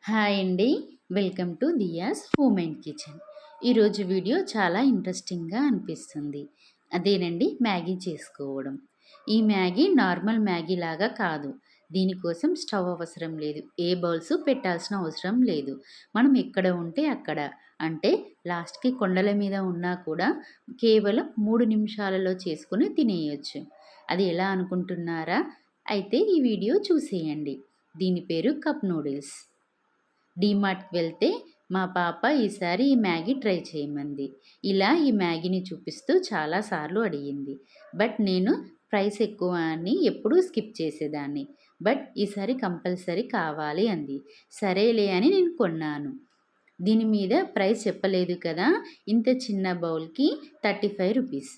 Hi అండి. Welcome to diyas home and kitchen. ఈరోజు video చాలా ఇంట్రెస్టింగ్గా అనిపిస్తుంది. అదేనండి మ్యాగీ చేసుకోవడం. ఈ మ్యాగీ నార్మల్ మ్యాగీ లాగా కాదు. దీనికోసం స్టవ్ అవసరం లేదు. ఏ బౌల్స్ పెట్టాల్సిన అవసరం లేదు. మనం ఎక్కడ ఉంటే అక్కడ, అంటే లాస్ట్కి కొండల మీద ఉన్నా కూడా కేవలం 3 నిమిషాలలో చేసుకుని తినేయొచ్చు. అది ఎలా అనుకుంటున్నారా? అయితే ఈ వీడియో చూసేయండి. దీని పేరు కప్ నూడిల్స్. డీమార్ట్‌కి వెళ్తే మా పాప ఈసారి ఈ మ్యాగీ ట్రై చేయమంది. ఇలా ఈ మ్యాగీని చూపిస్తూ చాలా సార్లు అడిగింది. బట్ నేను ప్రైస్ ఎక్కువ అని ఎప్పుడూ స్కిప్ చేసేదాన్ని. బట్ ఈసారి కంపల్సరీ కావాలి అంది. సరేలే అని నేను కొన్నాను. దీని మీద ప్రైస్ చెప్పలేదు కదా! ఇంత చిన్న బౌల్‌కి రూ. 35.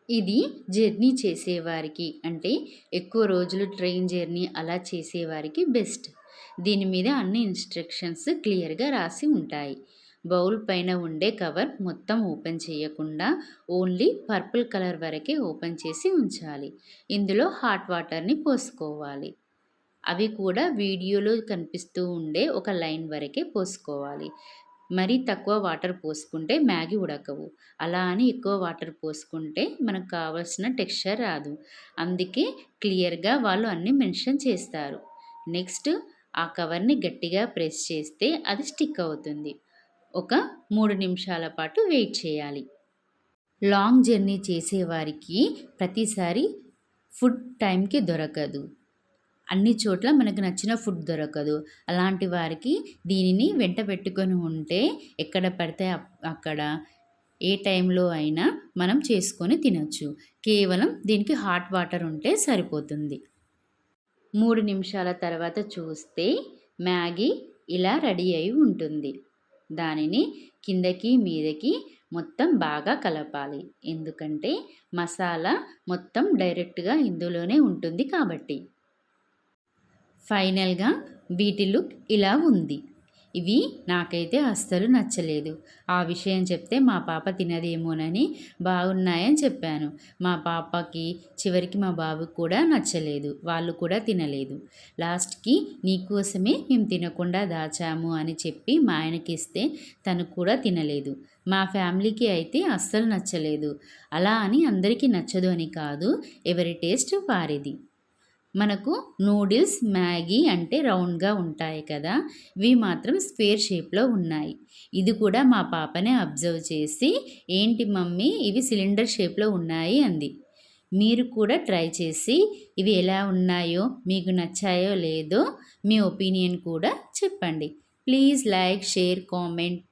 ఇది జర్నీ చేసేవారికి, అంటే ఎక్కువ రోజులు ట్రైన్ జర్నీ అలా చేసేవారికి బెస్ట్. దీని మీద అన్ని ఇన్స్ట్రక్షన్స్ క్లియర్గా రాసి ఉంటాయి. బౌల్ పైన ఉండే కవర్ మొత్తం ఓపెన్ చేయకుండా ఓన్లీ పర్పుల్ కలర్ వరకే ఓపెన్ చేసి ఉంచాలి. ఇందులో హాట్ వాటర్ని పోసుకోవాలి. అవి కూడా వీడియోలో కనిపిస్తూ ఉండే ఒక లైన్ వరకే పోసుకోవాలి. మరీ తక్కువ వాటర్ పోసుకుంటే మ్యాగీ ఉడకవు. అలా అని ఎక్కువ వాటర్ పోసుకుంటే మనకు కావాల్సిన టెక్స్చర్ రాదు. అందుకే క్లియర్గా వాళ్ళు అన్నీ మెన్షన్ చేస్తారు. నెక్స్ట్ ఆ కవర్ని గట్టిగా ప్రెస్ చేస్తే అది స్టిక్ అవుతుంది. ఒక 3 నిమిషాల పాటు వెయిట్ చేయాలి. లాంగ్ జర్నీ చేసేవారికి ప్రతిసారి ఫుడ్ టైంకి దొరకదు. అన్ని చోట్ల మనకు నచ్చిన ఫుడ్ దొరకదు. అలాంటి వారికి దీనిని వెంట పెట్టుకొని ఉంటే ఎక్కడ పడితే అక్కడ ఏ టైంలో అయినా మనం చేసుకొని తినొచ్చు. కేవలం దీనికి హాట్ వాటర్ ఉంటే సరిపోతుంది. 3 నిమిషాల తర్వాత చూస్తే మ్యాగీ ఇలా రెడీ అయి ఉంటుంది. దానిని కిందకి మీదకి మొత్తం బాగా కలపాలి. ఎందుకంటే మసాలా మొత్తం డైరెక్ట్గా ఇందులోనే ఉంటుంది కాబట్టి. ఫైనల్గా వీటి లుక్ ఇలా ఉంది. ఇవి నాకైతే అస్సలు నచ్చలేదు. ఆ విషయం చెప్తే మా పాప తినదేమోనని బాగున్నాయని చెప్పాను. మా పాపకి, చివరికి మా బాబుకి కూడా నచ్చలేదు. వాళ్ళు కూడా తినలేదు. లాస్ట్కి నీకోసమే మేము తినకుండా దాచాము అని చెప్పి మా ఆయనకి ఇస్తే తను కూడా తినలేదు. మా ఫ్యామిలీకి అయితే అస్సలు నచ్చలేదు. అలా అని అందరికీ నచ్చదు అని కాదు, ఎవరి టేస్ట్ వారిది. మనకు నూడిల్స్, మ్యాగీ అంటే రౌండ్గా ఉంటాయి కదా, ఇవి మాత్రం స్క్వేర్ షేప్లో ఉన్నాయి. ఇది కూడా మా పాపనే అబ్జర్వ్ చేసి, ఏంటి మమ్మీ ఇవి సిలిండర్ షేప్లో ఉన్నాయి అంది. మీరు కూడా ట్రై చేసి ఇవి ఎలా ఉన్నాయో, మీకు నచ్చాయో లేదో మీ ఒపీనియన్ కూడా చెప్పండి. Please like, share, comment.